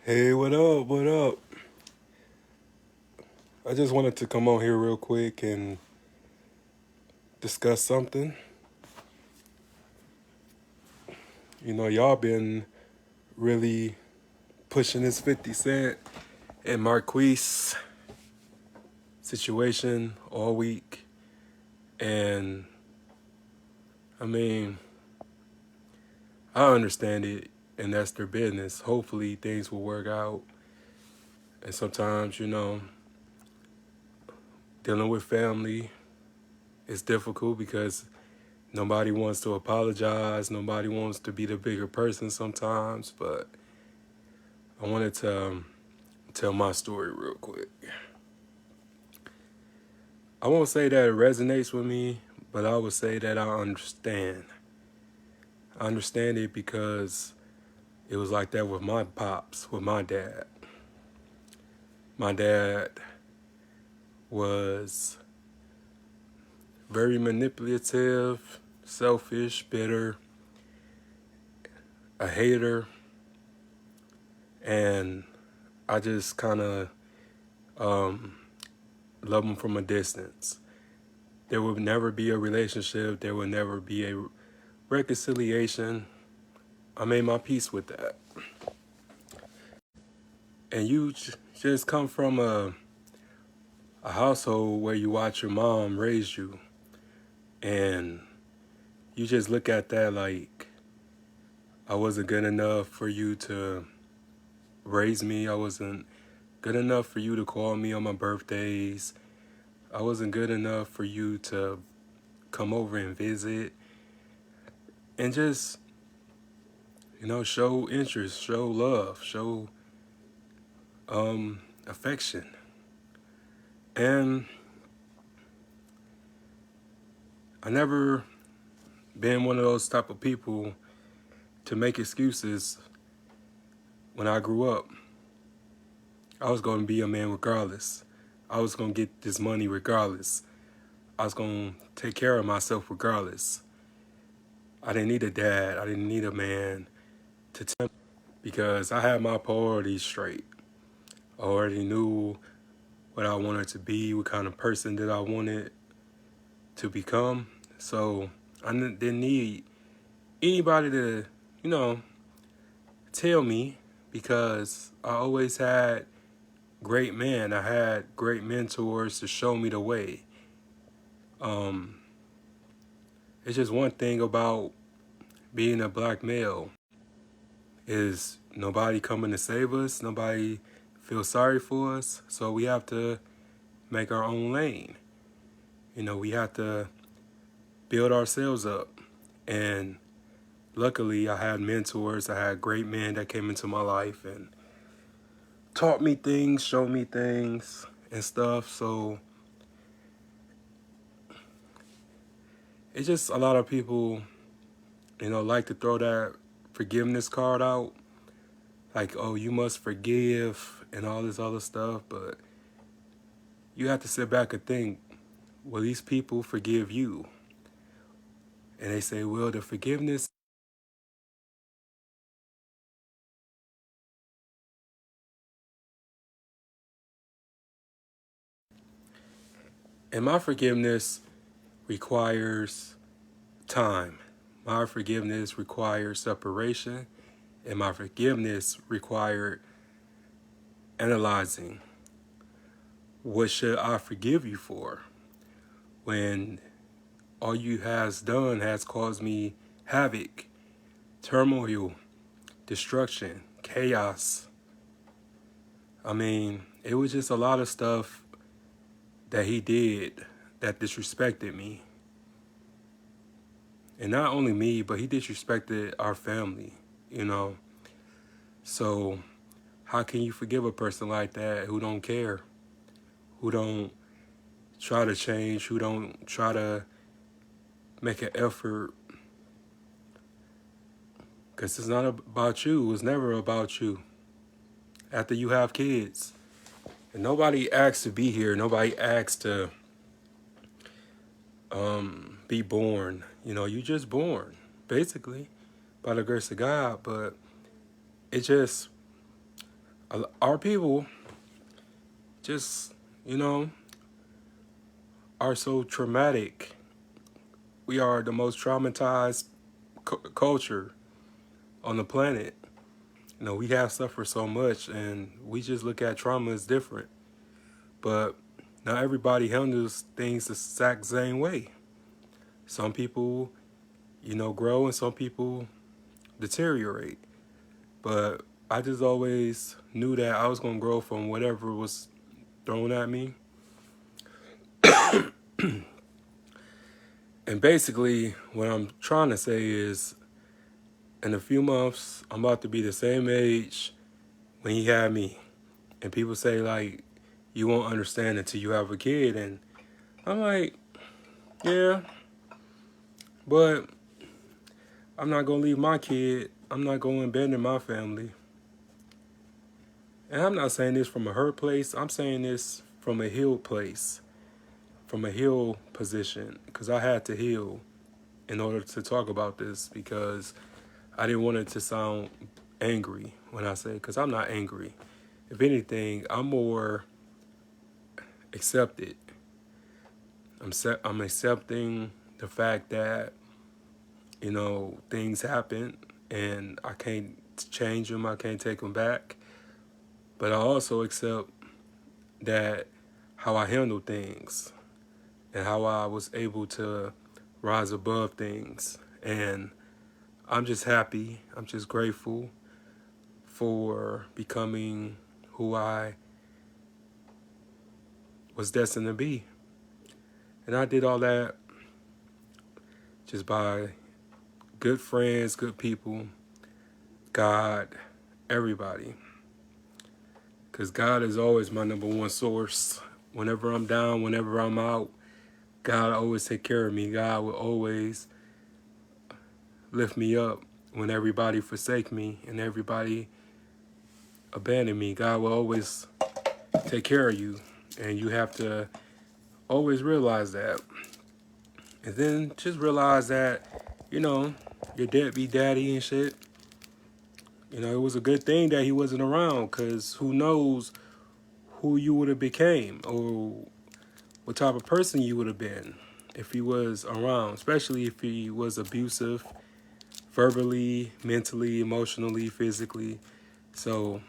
Hey, what up? What up? I just wanted to come on here real quick and discuss something. Y'all been really pushing this 50 Cent and Marquise situation all week. And I mean, I understand it, and that's their business. Hopefully, things will work out. And sometimes, dealing with family is difficult because nobody wants to apologize. Nobody wants to be the bigger person sometimes. But I wanted to tell my story real quick. I won't say that it resonates with me, but I would say that I understand. I understand it because it was like that with my pops, with my dad. My dad was very manipulative, selfish, bitter, a hater, and I just kind of love him from a distance. There would never be a relationship. There would never be a reconciliation. I made my peace with that. And you just come from a household where you watch your mom raise you, and you just look at that like I wasn't good enough for you to raise me. I wasn't good enough for you to call me on my birthdays. I wasn't good enough for you to come over and visit and just, show interest, show love, show affection. And I never been one of those type of people to make excuses. When I grew up, I was going to be a man regardless. I was going to get this money regardless. I was going to take care of myself regardless. I didn't need a dad. I didn't need a man to tell me because I had my priorities straight. I already knew what I wanted to be, what kind of person that I wanted to become. So I didn't need anybody to, you know, tell me because I always had great men. I had great mentors to show me the way. It's just one thing about being a black male is nobody coming to save us. Nobody feels sorry for us. So we have to make our own lane. We have to build ourselves up. And luckily I had mentors. I had great men that came into my life and taught me things, showed me things and stuff. So it's just a lot of people, like to throw that forgiveness card out. Like, oh, you must forgive and all this other stuff. But you have to sit back and think, will these people forgive you? And they say, well, the forgiveness. And my forgiveness requires time. My forgiveness requires separation. And my forgiveness required analyzing. What should I forgive you for? When all you has done has caused me havoc, turmoil, destruction, chaos. I mean, it was just a lot of stuff that he did that disrespected me. And not only me, but he disrespected our family. So how can you forgive a person like that who don't care, who don't try to change, who don't try to make an effort? Because it's not about you. It's never about you. After you have kids, and nobody asks to be here. Nobody asks to be born. You just born, basically, by the grace of God. But it just, our people just, you know, are so traumatic. We are the most traumatized culture on the planet. You know, we have suffered so much, and we just look at trauma as different. But not everybody handles things the exact same way. Some people, you know, grow, and some people deteriorate. But I just always knew that I was going to grow from whatever was thrown at me. And basically, what I'm trying to say is, in a few months, I'm about to be the same age when he had me. And people say, like, you won't understand until you have a kid. And I'm like, yeah, but I'm not going to leave my kid. I'm not going to abandon my family. And I'm not saying this from a hurt place. I'm saying this from a healed place, from a healed position, because I had to heal in order to talk about this, because I didn't want it to sound angry when I say, because I'm not angry. If anything, I'm more accepted. I'm accepting the fact that, you know, things happen and I can't change them. I can't take them back. But I also accept that how I handle things and how I was able to rise above things. And I'm just happy. I'm just grateful for becoming who I was destined to be. And I did all that just by good friends, good people, God, everybody. Because God is always my number one source. Whenever I'm down, whenever I'm out, God always take care of me. God will always lift me up when everybody forsake me and everybody abandon me. God will always take care of you. And you have to always realize that. And then just realize that, you know, your deadbeat daddy and shit, you know, it was a good thing that he wasn't around, because who knows who you would have became or what type of person you would have been if he was around, especially if he was abusive, verbally, mentally, emotionally, physically. So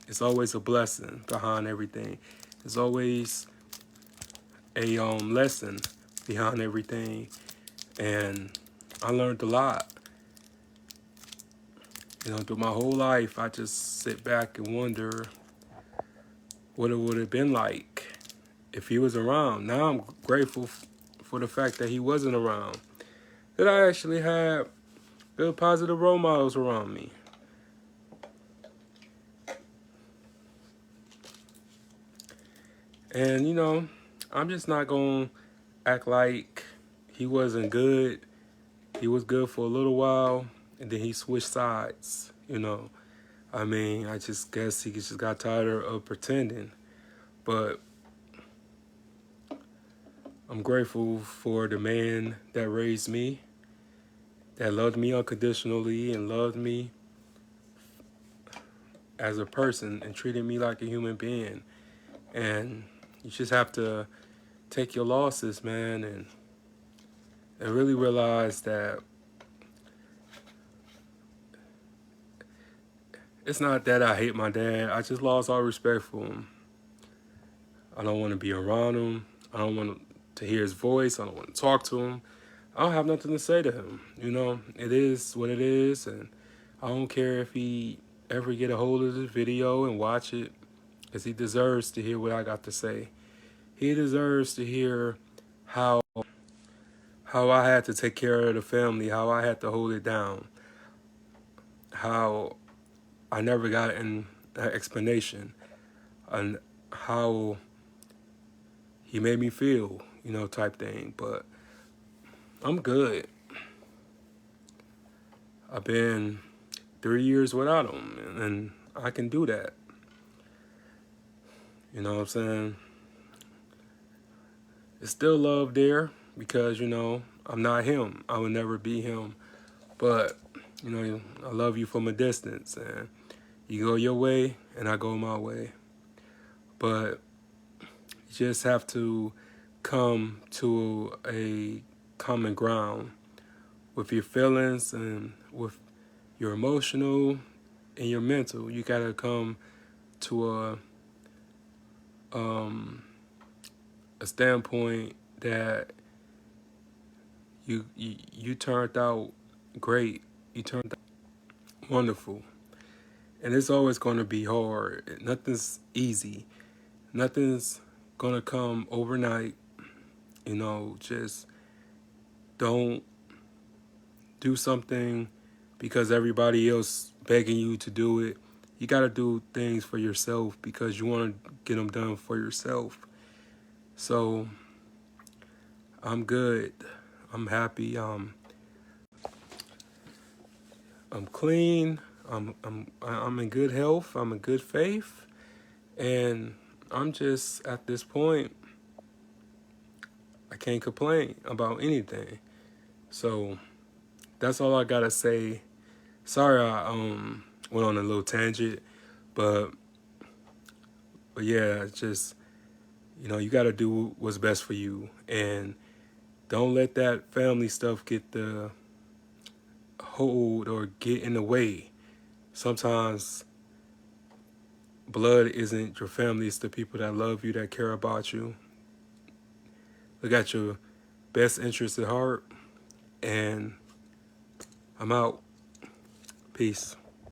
it's always a blessing behind everything. There's always a lesson behind everything. And I learned a lot. You know, through my whole life, I just sit back and wonder what it would have been like if he was around. Now I'm grateful for the fact that he wasn't around. That I actually had good positive role models around me. And, you know, I'm just not going to act like he wasn't good. He was good for a little while, and then he switched sides, you know. I mean, I just guess he just got tired of pretending. But I'm grateful for the man that raised me, that loved me unconditionally and loved me as a person and treated me like a human being. And you just have to take your losses, man, and really realize that it's not that I hate my dad. I just lost all respect for him. I don't want to be around him. I don't want to hear his voice. I don't want to talk to him. I don't have nothing to say to him. You know, it is what it is, and I don't care if he ever get a hold of this video and watch it, because he deserves to hear what I got to say. He deserves to hear how I had to take care of the family, how I had to hold it down, how I never got an explanation, and how he made me feel, you know, type thing. But I'm good. I've been 3 years without him, and I can do that. You know what I'm saying? It's still love there, because, you know, I'm not him. I would never be him. But, you know, I love you from a distance, and You go your way and I go my way. But you just have to come to a common ground with your feelings and with your emotional and your mental. You gotta come to a standpoint that you turned out great. You turned out wonderful. And it's always gonna be hard. Nothing's easy. Nothing's gonna come overnight. Just don't do something because everybody else begging you to do it. You got to do things for yourself because you want to get them done for yourself. So I'm good. I'm happy. I'm clean. I'm in good health. I'm in good faith, and I'm just at this point. I can't complain about anything. So that's all I gotta say. Sorry, I went on a little tangent, but yeah, just you gotta do what's best for you, and don't let that family stuff get the hold or get in the way. Sometimes blood isn't your family; it's the people that love you, that care about you. Look at your best interests at heart, and I'm out. Peace.